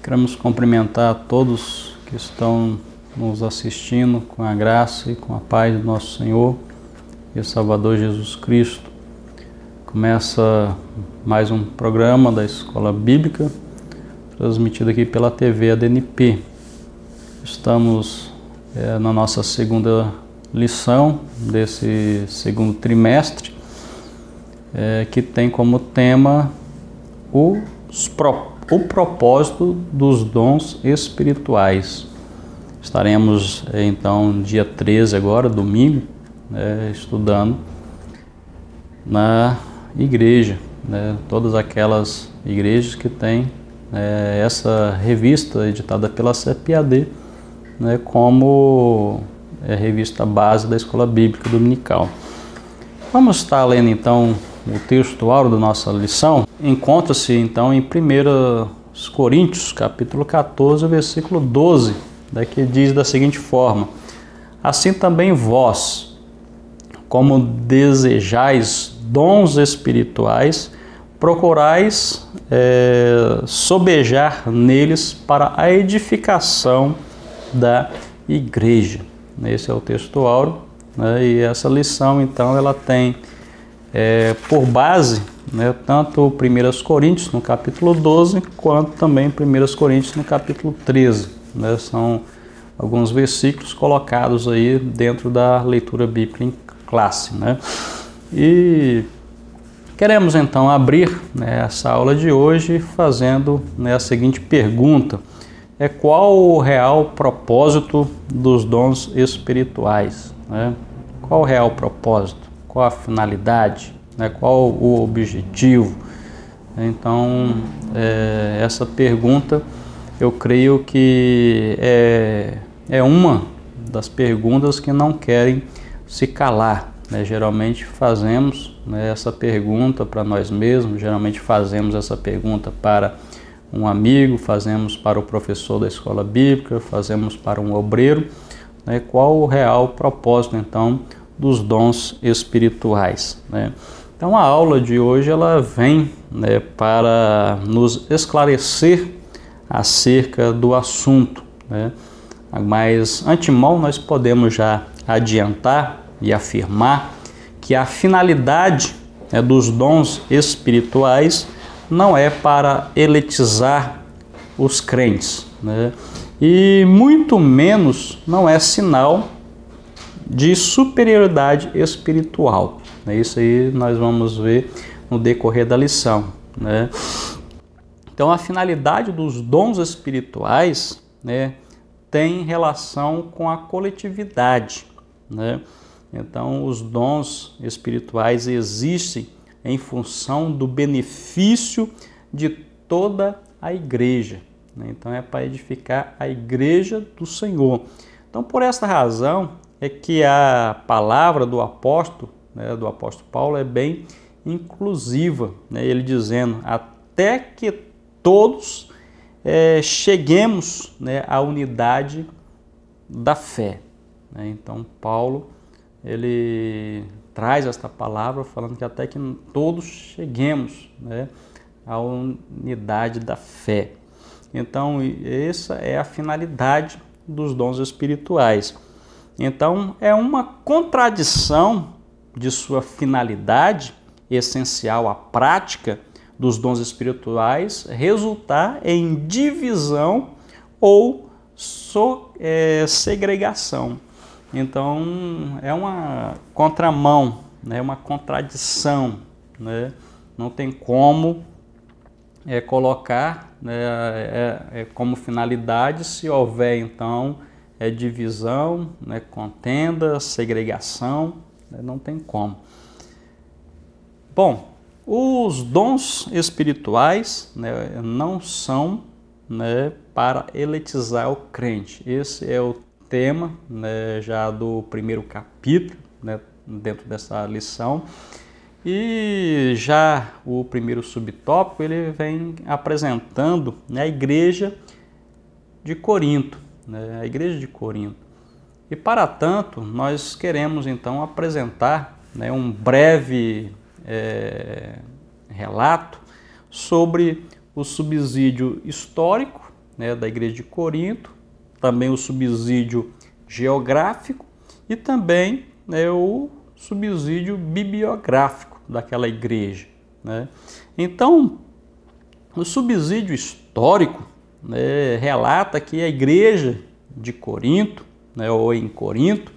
Queremos cumprimentar a todos que estão nos assistindo com a graça e com a paz do nosso Senhor e Salvador Jesus Cristo. Começa mais um programa da Escola Bíblica, transmitido aqui pela TV ADNP. Estamos na nossa segunda lição desse segundo trimestre, que tem como tema o propósito dos dons espirituais. Estaremos então dia 13 agora, domingo, estudando na igreja, todas aquelas igrejas que têm essa revista editada pela CEPAD, como revista base da Escola Bíblica Dominical. Vamos estar lendo então o texto áureo da nossa lição. Encontra-se então em 1 Coríntios, capítulo 14, versículo 12, que diz da seguinte forma: assim também vós, como desejais dons espirituais, procurais sobejar neles para a edificação da igreja. Esse é o texto áureo, e essa lição então ela tem por base tanto 1 Coríntios no capítulo 12 quanto também 1 Coríntios no capítulo 13. São alguns versículos colocados aí dentro da leitura bíblica em classe. E queremos então abrir essa aula de hoje fazendo a seguinte pergunta: qual o real propósito dos dons espirituais? Qual o real propósito? Qual a finalidade? Qual o objetivo? Então, essa pergunta eu creio que é uma das perguntas que não querem se calar. Geralmente fazemos essa pergunta para nós mesmos, geralmente fazemos essa pergunta para um amigo, fazemos para o professor da escola bíblica, fazemos para um obreiro. Qual o real propósito então dos dons espirituais? Então a aula de hoje ela vem para nos esclarecer acerca do assunto. Mas antemão nós podemos já adiantar e afirmar que a finalidade dos dons espirituais não é para elitizar os crentes, e muito menos não é sinal de superioridade espiritual. Isso aí nós vamos ver no decorrer da lição. Então a finalidade dos dons espirituais tem relação com a coletividade. Então os dons espirituais existem em função do benefício de toda a igreja. Então é para edificar a igreja do Senhor. Então por esta razão é que a palavra do apóstolo Paulo é bem inclusiva, ele dizendo até que todos cheguemos à unidade da fé. Então Paulo ele traz esta palavra falando que até que todos cheguemos à unidade da fé. Então essa é a finalidade dos dons espirituais. Então é uma contradição de sua finalidade essencial, a prática dos dons espirituais, resultar em divisão ou segregação. Então é uma contramão, uma contradição, não tem como colocar como finalidade se houver então divisão, contenda, segregação, não tem como. Bom, os dons espirituais não são para elitizar o crente. Esse é o tema já do primeiro capítulo, dentro dessa lição. E já o primeiro subtópico ele vem apresentando a igreja de Corinto, a igreja de Corinto. E para tanto, nós queremos então apresentar um breve relato sobre o subsídio histórico né, da igreja de Corinto, também o subsídio geográfico e também, né, o subsídio bibliográfico daquela igreja, né? Então, o subsídio histórico, né, relata que a igreja de Corinto, né, ou em Corinto,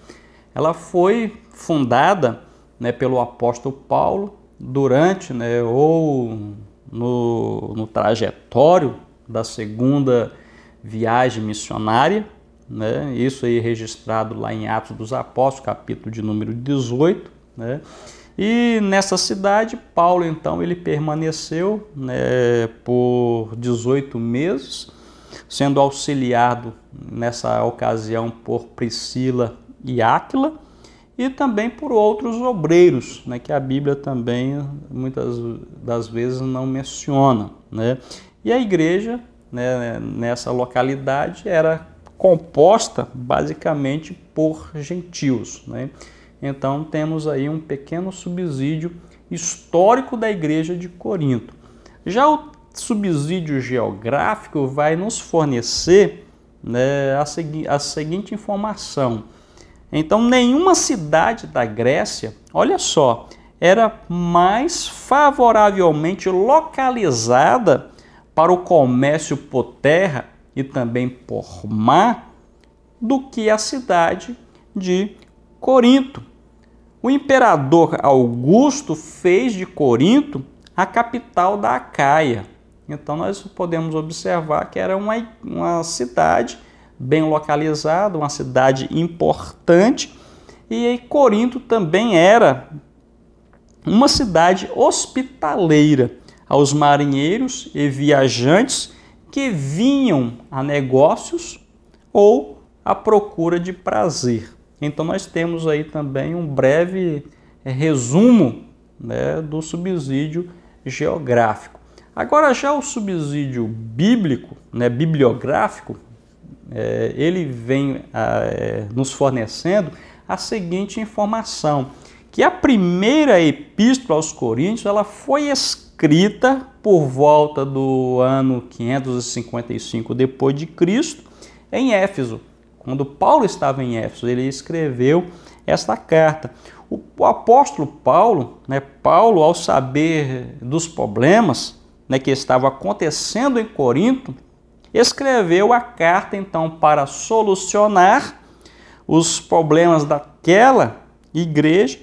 ela foi fundada, né, pelo apóstolo Paulo durante, né, ou no trajetório da segunda viagem missionária, né, isso aí registrado lá em Atos dos Apóstolos, capítulo de número 18, né, e nessa cidade, Paulo, então, ele permaneceu, né, por 18 meses, sendo auxiliado nessa ocasião por Priscila e Áquila, e também por outros obreiros, né, que a Bíblia também, muitas das vezes, não menciona, né? E a igreja, né, nessa localidade era composta basicamente por gentios, né? Então temos aí um pequeno subsídio histórico da igreja de Corinto. Já o subsídio geográfico vai nos fornecer, né, a seguinte informação. Então nenhuma cidade da Grécia, olha só, era mais favoravelmente localizada para o comércio por terra e também por mar do que a cidade de Corinto. O imperador Augusto fez de Corinto a capital da Acaia. Então nós podemos observar que era uma cidade bem localizada, uma cidade importante, e Corinto também era uma cidade hospitaleira aos marinheiros e viajantes que vinham a negócios ou à procura de prazer. Então nós temos aí também um breve resumo, né, do subsídio geográfico. Agora já o subsídio bíblico, né, bibliográfico, ele vem nos fornecendo a seguinte informação, que a primeira epístola aos Coríntios ela foi escrita por volta do ano 555 depois de Cristo em Éfeso. Quando Paulo estava em Éfeso, ele escreveu esta carta. O apóstolo Paulo, né, Paulo, ao saber dos problemas, né, que estavam acontecendo em Corinto, escreveu a carta então para solucionar os problemas daquela igreja,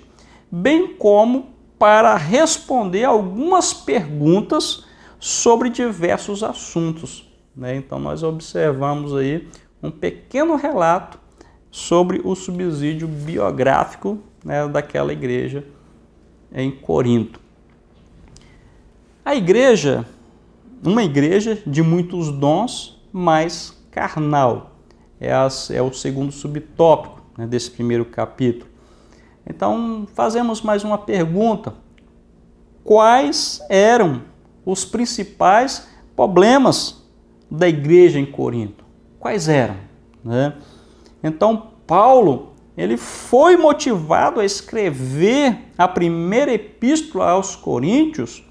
bem como para responder algumas perguntas sobre diversos assuntos, né? Então nós observamos aí um pequeno relato sobre o subsídio biográfico, né, daquela igreja em Corinto. A igreja, uma igreja de muitos dons, mas carnal, é o segundo subtópico, né, desse primeiro capítulo. Então fazemos mais uma pergunta: quais eram os principais problemas da igreja em Corinto? Quais eram, né? Então Paulo, ele foi motivado a escrever a primeira epístola aos Coríntios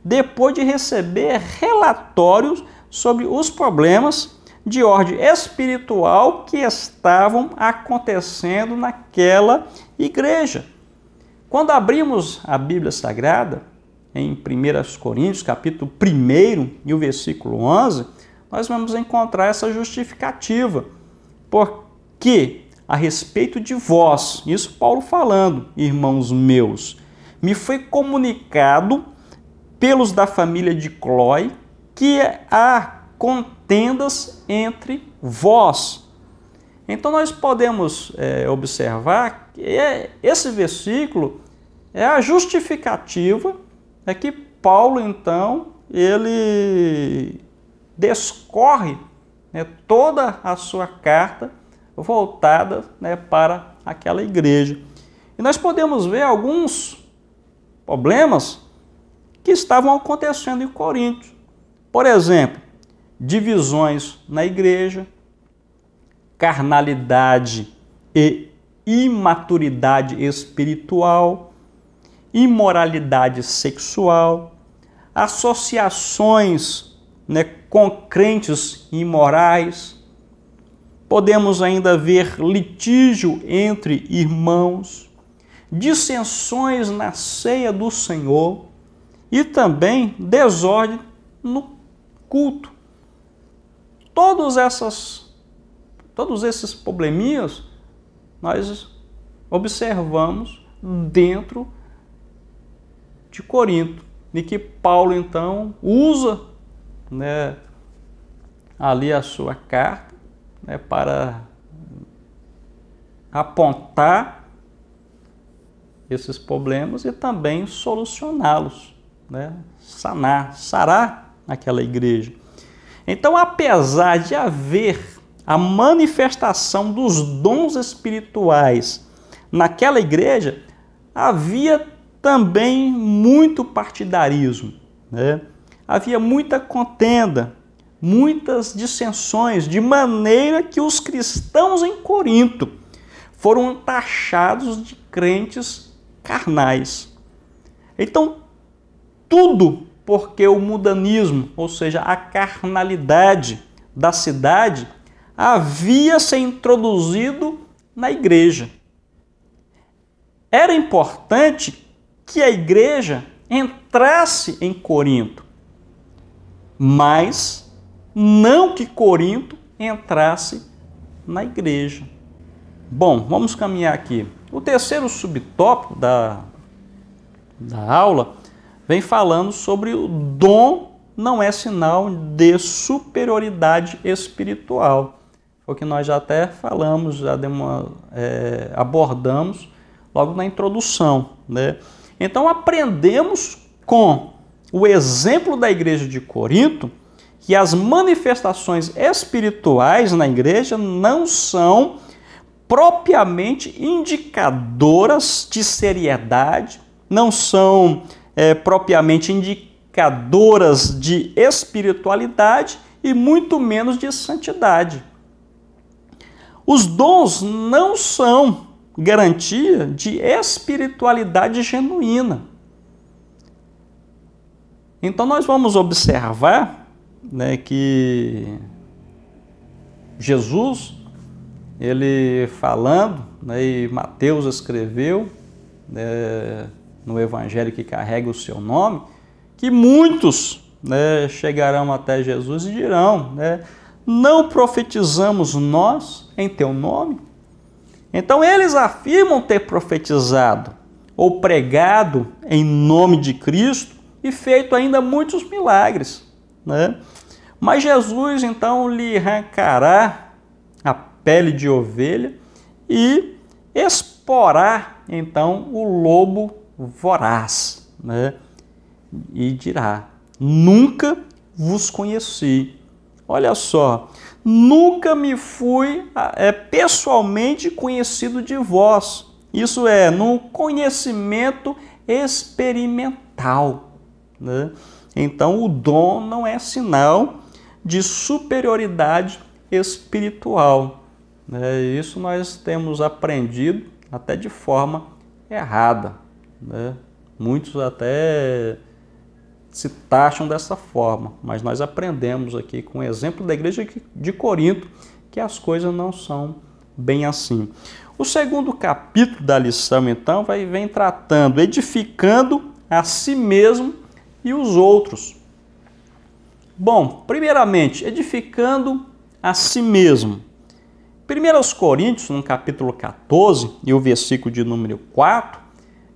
depois de receber relatórios sobre os problemas de ordem espiritual que estavam acontecendo naquela igreja. Quando abrimos a Bíblia Sagrada, em 1 Coríntios, capítulo 1 e o versículo 11, nós vamos encontrar essa justificativa. Porque a respeito de vós, isso Paulo falando, irmãos meus, me foi comunicado pelos da família de Cloé que há contendas entre vós. Então nós podemos observar que esse versículo é a justificativa que Paulo, então, ele descorre, né, toda a sua carta voltada, né, para aquela igreja. E nós podemos ver alguns problemas que estavam acontecendo em Corinto. Por exemplo, divisões na igreja, carnalidade e imaturidade espiritual, imoralidade sexual, associações, né, com crentes imorais. Podemos ainda ver litígio entre irmãos, dissensões na ceia do Senhor e também desordem no culto. Todos esses probleminhas nós observamos dentro de Corinto, e que Paulo então usa, né, ali a sua carta, né, para apontar esses problemas e também solucioná-los, né, sarar aquela igreja. Então, apesar de haver a manifestação dos dons espirituais naquela igreja, havia também muito partidarismo, né? Havia muita contenda, muitas dissensões, de maneira que os cristãos em Corinto foram taxados de crentes carnais. Então, tudo porque o mundanismo, ou seja, a carnalidade da cidade, havia se introduzido na igreja. Era importante que a igreja entrasse em Corinto, mas não que Corinto entrasse na igreja. Bom, vamos caminhar aqui. O terceiro subtópico da aula vem falando sobre o dom não é sinal de superioridade espiritual. Foi o que nós já até falamos, já abordamos logo na introdução, né? Então aprendemos com o exemplo da igreja de Corinto que as manifestações espirituais na igreja não são propriamente indicadoras de seriedade, não são propriamente indicadoras de espiritualidade e muito menos de santidade. Os dons não são garantia de espiritualidade genuína. Então nós vamos observar, né, que Jesus, ele falando, né, e Mateus escreveu, né, no evangelho que carrega o seu nome, que muitos, né, chegarão até Jesus e dirão, né, não profetizamos nós em teu nome? Então eles afirmam ter profetizado ou pregado em nome de Cristo e feito ainda muitos milagres, né? Mas Jesus então lhe arrancará a pele de ovelha e exporá então o lobo voraz, né? E dirá: nunca vos conheci. Olha só, nunca me fui pessoalmente conhecido de vós. Isso é, no conhecimento experimental, né? Então o dom não é sinal de superioridade espiritual, né? Isso nós temos aprendido até de forma errada, né? Muitos até se taxam dessa forma, mas nós aprendemos aqui com o exemplo da igreja de Corinto que as coisas não são bem assim. O segundo capítulo da lição, então, vem tratando, edificando a si mesmo e os outros. Bom, primeiramente, edificando a si mesmo. 1 Coríntios, no capítulo 14, e o versículo de número 4,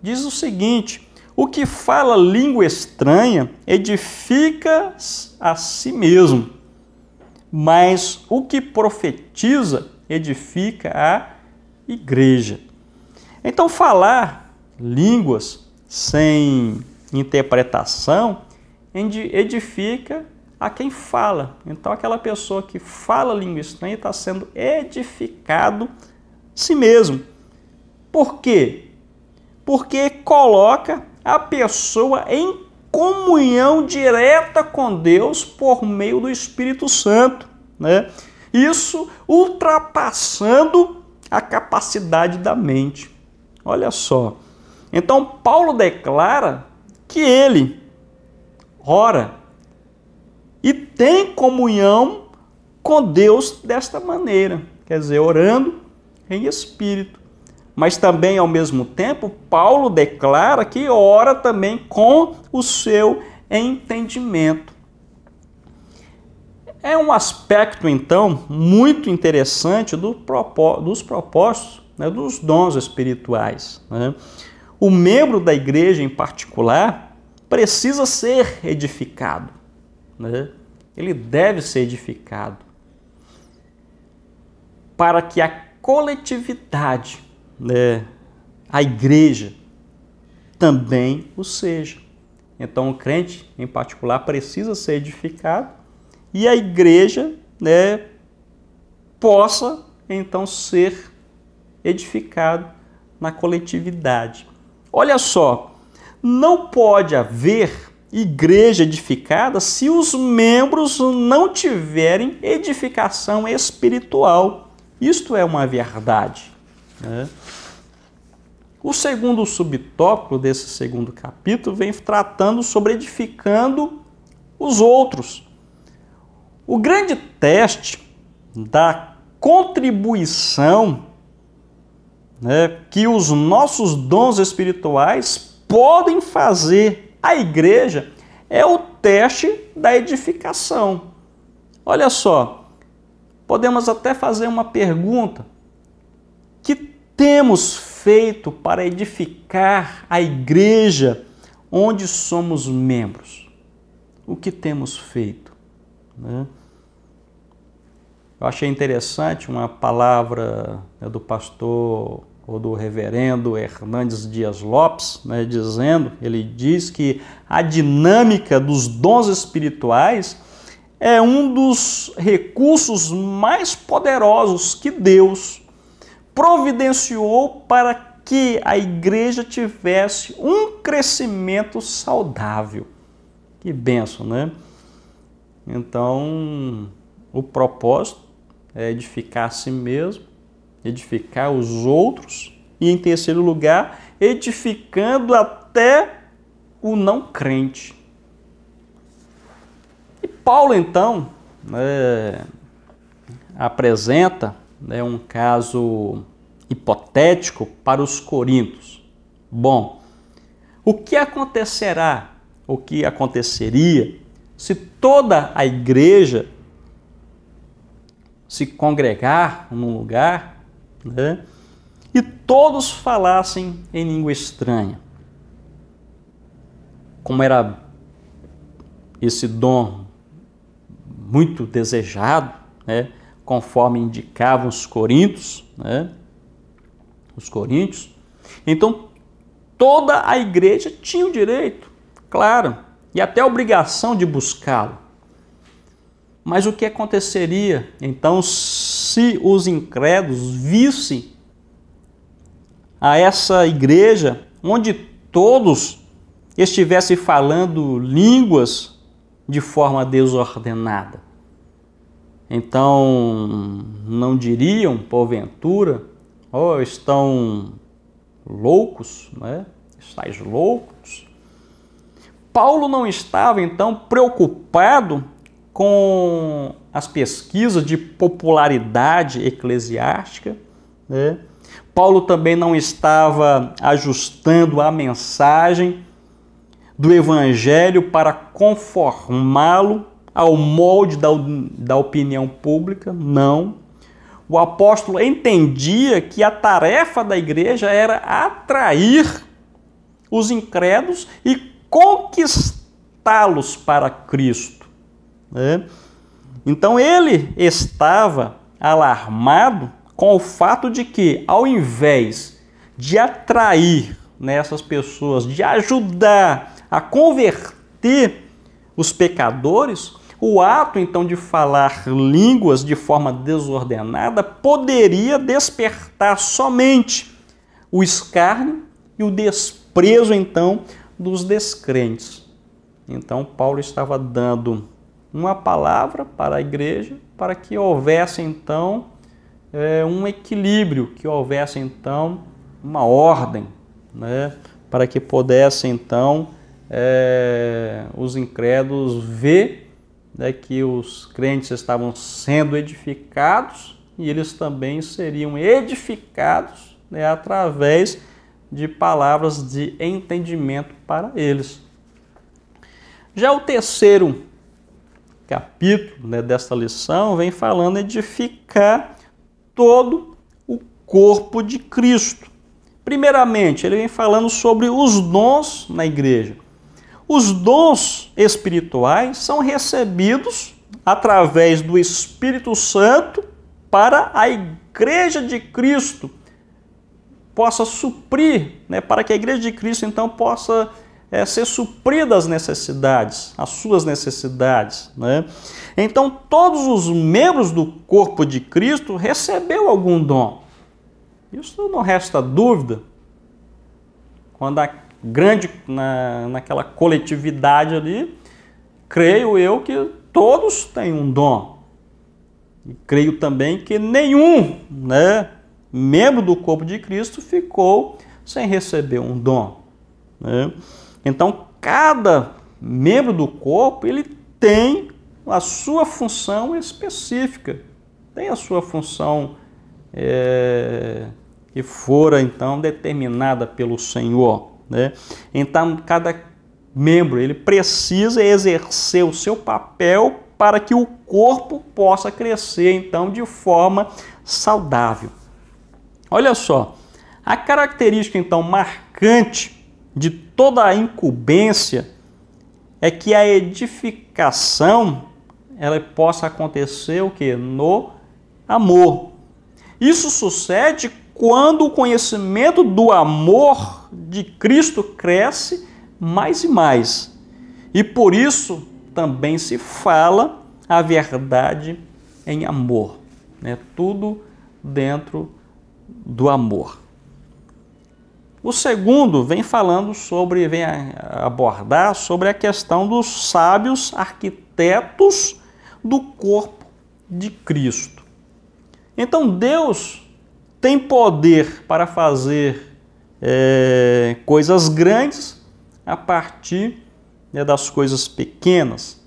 diz o seguinte: o que fala língua estranha edifica a si mesmo, mas o que profetiza edifica a igreja. Então, falar línguas sem interpretação edifica a quem fala. Então, aquela pessoa que fala língua estranha está sendo edificado a si mesmo. Por quê? Porque coloca a pessoa em comunhão direta com Deus por meio do Espírito Santo, né? Isso ultrapassando a capacidade da mente. Olha só. Então, Paulo declara que ele ora e tem comunhão com Deus desta maneira, quer dizer, orando em espírito. Mas também, ao mesmo tempo, Paulo declara que ora também com o seu entendimento. É um aspecto, então, muito interessante dos propósitos, né, dos dons espirituais, né? O membro da igreja, em particular, precisa ser edificado, né? Ele deve ser edificado para que a coletividade, né, a igreja, também o seja. Então, o crente, em particular, precisa ser edificado e a igreja, né, possa, então, ser edificado na coletividade. Olha só, não pode haver igreja edificada se os membros não tiverem edificação espiritual. Isto é uma verdade, né? O segundo subtópico desse segundo capítulo vem tratando sobre edificando os outros. O grande teste da contribuição, né, que os nossos dons espirituais podem fazer à igreja é o teste da edificação. Olha só, podemos até fazer uma pergunta: que temos feito para edificar a igreja onde somos membros? O que temos feito, né? Eu achei interessante uma palavra, né, do pastor ou do reverendo Hernandes Dias Lopes, né, ele diz que a dinâmica dos dons espirituais é um dos recursos mais poderosos que Deus providenciou para que a igreja tivesse um crescimento saudável. Que bênção, né? Então, o propósito é edificar a si mesmo, edificar os outros e, em terceiro lugar, edificando até o não crente. E Paulo, então, apresenta, né, um caso hipotético para os coríntios. Bom, o que acontecerá, o que aconteceria se toda a igreja se congregar num lugar, né, e todos falassem em língua estranha? Como era esse dom muito desejado, né, conforme indicavam os coríntios, né, então toda a igreja tinha o direito, claro, e até a obrigação de buscá-lo. Mas o que aconteceria, então, se os incrédulos vissem a essa igreja onde todos estivessem falando línguas de forma desordenada? Então, não diriam, porventura, estão loucos, né? Estais loucos? Paulo não estava, então, preocupado com as pesquisas de popularidade eclesiástica, né? Paulo também não estava ajustando a mensagem do evangelho para conformá-lo ao molde da opinião pública. Não. O apóstolo entendia que a tarefa da igreja era atrair os incrédulos e conquistá-los para Cristo, né? Então ele estava alarmado com o fato de que, ao invés de atrair nessas pessoas, de ajudar a converter os pecadores, o ato então de falar línguas de forma desordenada poderia despertar somente o escárnio e o desprezo então dos descrentes. Então Paulo estava dando uma palavra para a igreja para que houvesse então um equilíbrio, que houvesse então uma ordem, né, para que pudesse então os incrédulos ver, né, que os crentes estavam sendo edificados e eles também seriam edificados, né, através de palavras de entendimento para eles. Já o terceiro capítulo, né, desta lição vem falando edificar todo o corpo de Cristo. Primeiramente, ele vem falando sobre os dons na igreja. Os dons espirituais são recebidos através do Espírito Santo para a igreja de Cristo possa suprir, né, para que a igreja de Cristo então possa ser suprida as necessidades, as suas necessidades, né? Então todos os membros do corpo de Cristo recebeu algum dom. Isso não resta dúvida. Quando a grande, naquela coletividade ali, creio eu que todos têm um dom. E creio também que nenhum, né, membro do corpo de Cristo ficou sem receber um dom, né? Então, cada membro do corpo, ele tem a sua função específica, tem a sua função que fora, então, determinada pelo Senhor, né? Então, cada membro, ele precisa exercer o seu papel para que o corpo possa crescer, então, de forma saudável. Olha só, a característica, então, marcante de toda a incumbência é que a edificação ela possa acontecer o quê? No amor. Isso sucede quando o conhecimento do amor de Cristo cresce mais e mais. E por isso também se fala a verdade em amor, né? Tudo dentro do amor. O segundo vem abordar sobre a questão dos sábios arquitetos do corpo de Cristo. Então Deus tem poder para fazer coisas grandes a partir, né, das coisas pequenas.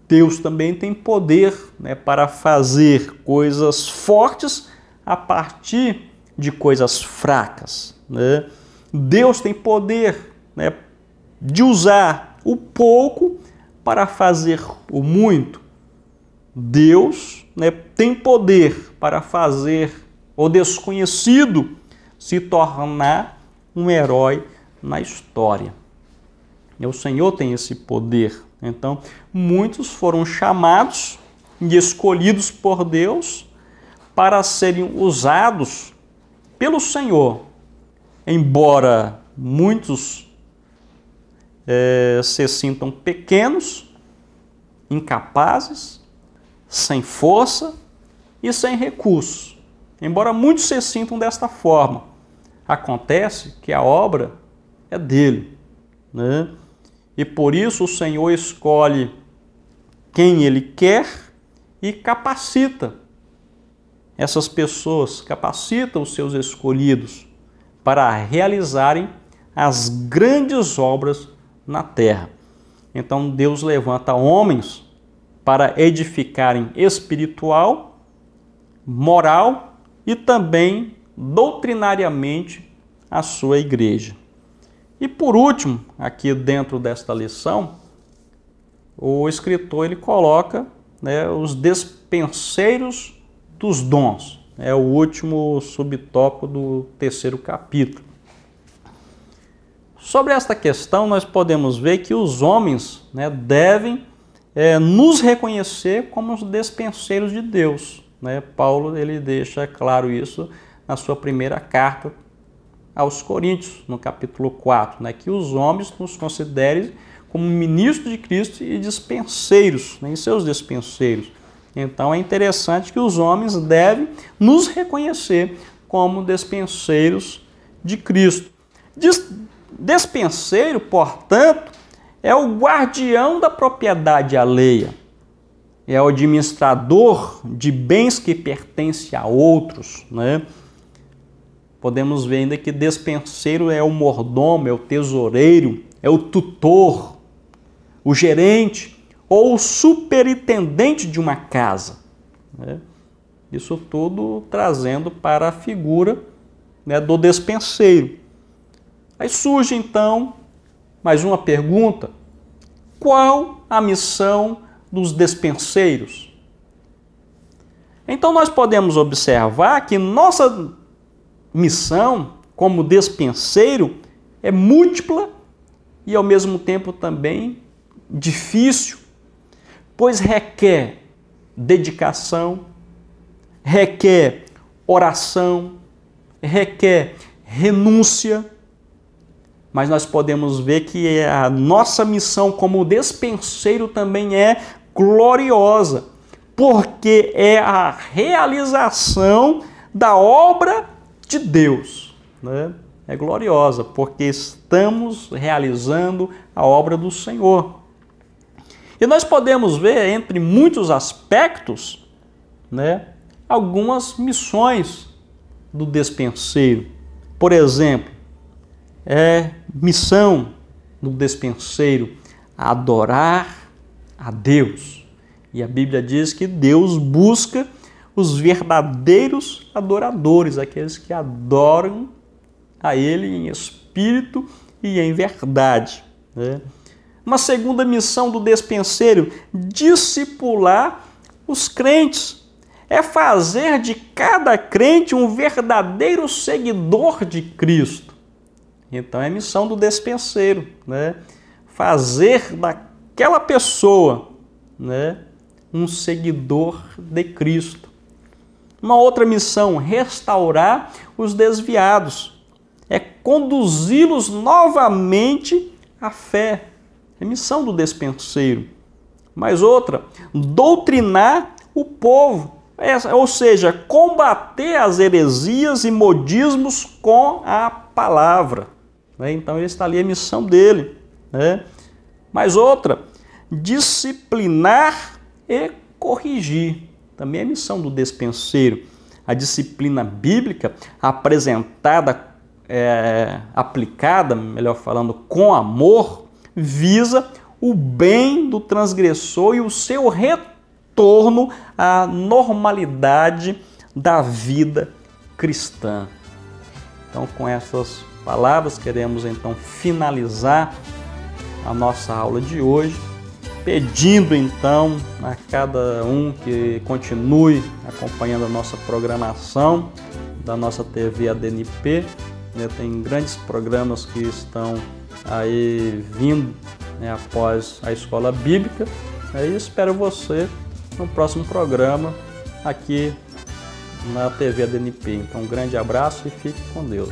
Deus também tem poder, né, para fazer coisas fortes a partir de coisas fracas, né? Deus tem poder, né, de usar o pouco para fazer o muito. Deus, né, tem poder para fazer o desconhecido se tornar um herói na história. E o Senhor tem esse poder. Então, muitos foram chamados e escolhidos por Deus para serem usados pelo Senhor. Embora muitos se sintam pequenos, incapazes, sem força e sem recursos. Embora muitos se sintam desta forma, acontece que a obra é dele, né? E por isso o Senhor escolhe quem Ele quer e capacita essas pessoas, capacita os seus escolhidos para realizarem as grandes obras na terra. Então Deus levanta homens para edificarem espiritual, moral e também doutrinariamente a sua igreja. E por último, aqui dentro desta lição, o escritor ele coloca, né, os despenseiros dos dons. É o último subtópico do terceiro capítulo. Sobre esta questão, nós podemos ver que os homens, né, devem nos reconhecer como os despenseiros de Deus, né? Paulo ele deixa claro isso na sua primeira carta aos Coríntios, no capítulo 4, né, que os homens nos considerem como ministros de Cristo e dispenseiros, né, em seus dispenseiros. Então é interessante que os homens devem nos reconhecer como dispenseiros de Cristo. Despenseiro, portanto, é o guardião da propriedade alheia, é o administrador de bens que pertencem a outros, né? Podemos ver ainda que despenseiro é o mordomo, é o tesoureiro, é o tutor, o gerente, ou superintendente de uma casa, né? Isso tudo trazendo para a figura, né, do despenseiro. Aí surge então mais uma pergunta: qual a missão dos despenseiros? Então nós podemos observar que nossa missão como despenseiro é múltipla e ao mesmo tempo também difícil, pois requer dedicação, requer oração, requer renúncia, mas nós podemos ver que a nossa missão como despenseiro também é gloriosa, porque é a realização da obra de Deus, né? É gloriosa, porque estamos realizando a obra do Senhor. E nós podemos ver, entre muitos aspectos, né, algumas missões do despenseiro. Por exemplo, missão do despenseiro adorar a Deus. E a Bíblia diz que Deus busca os verdadeiros adoradores, aqueles que adoram a Ele em espírito e em verdade, né? Uma segunda missão do despenseiro: discipular os crentes. É fazer de cada crente um verdadeiro seguidor de Cristo. Então é missão do despenseiro, né? Fazer daquela pessoa, né, um seguidor de Cristo. Uma outra missão: restaurar os desviados. É conduzi-los novamente à fé. É missão do despenseiro. Mais outra: doutrinar o povo. Ou seja, combater as heresias e modismos com a palavra. Então, está ali a missão dele, né? Mais outra: disciplinar e corrigir. Também é missão do despenseiro. A disciplina bíblica apresentada, aplicada, melhor falando, com amor, visa o bem do transgressor e o seu retorno à normalidade da vida cristã. Então, com essas palavras, queremos então finalizar a nossa aula de hoje, pedindo então a cada um que continue acompanhando a nossa programação da nossa TV ADNP, né? Tem grandes programas que estão aí vindo, né, após a escola bíblica, e espero você no próximo programa aqui na TV ADNP. Então, um grande abraço e fique com Deus.